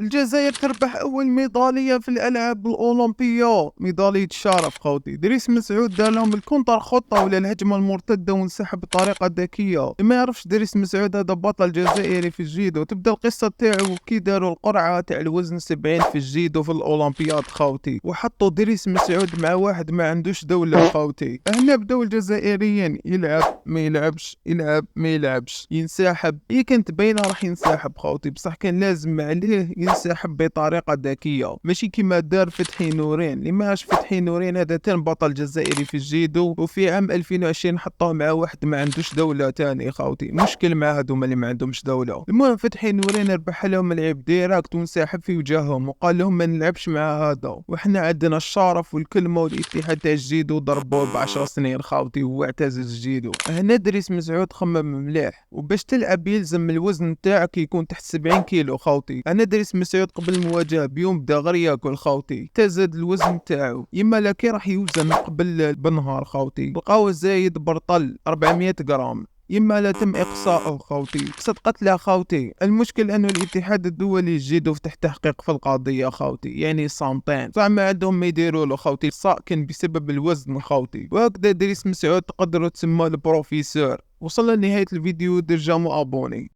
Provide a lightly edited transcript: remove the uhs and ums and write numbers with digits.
الجزائر تربح أول ميدالية في الألعاب الأولمبية، ميدالية الشرف خوتي. دريس مسعود دار لهم الكونتر خطة ولا الهجمة المرتدة وانسحب بطريقة ذكية. اللي ما يعرفش دريس مسعود هذا بطل جزائري في الجيدو. تبدا القصة تاعو كي داروا القرعة تاع الوزن 70 في الجيدو في الأولمبياد خوتي، وحطوا دريس مسعود مع واحد ما عندوش دولة خوتي. هنا بداو الجزائريين يلعب ما يلعبش، يلعب ما يلعبش، ينسحب. هي كانت باينة راح ينسحب خوتي، بصح كان لازم عليه ينسحب بطريقة ذكية، ماشي كيما دار فتحي نورين. اللي ماش فتحي نورين هذا تان بطل جزائري في الجيدو، وفي عام 2020 حطوه مع واحد ما عندوش دولة تاني خوتي. مشكل مع هذوما اللي ما عندهمش دولة. المهم فتحي نورين ربح لهم العيب ديراكت وانسحب في وجههم وقال لهم ما نلعبش مع هذا، وحنا عندنا الشرف والكلمة والاتحاد تاع الجيدو ضربوه ب10 سنين خوتي وهو اعتزل الجيدو. هنا دريس مسعود خمم مليح، وباش تلعب يلزم الوزن تاعك يكون تحت 70 كيلو خوتي. انا دريس مسعود قبل المواجهة بيوم بدا غير ياكل خوتي، تزاد الوزن تاعو. يما لكي راح يوزن قبل بنهار خوتي لقاو زايد برطل 400 غرام، يما لا تم اقصاؤه خوتي. صدقت له خوتي. المشكل انه الاتحاد الدولي الجيدو فتح تحقيق في القضيه خوتي، يعني صامتين صح ما عندهم ما يديروا له خوتي. الصاء كان بسبب الوزن خوتي. وهكذا دريس مسعود تقدروا تسمى البروفيسور. وصلنا لنهايه الفيديو، دير جامو ابوني.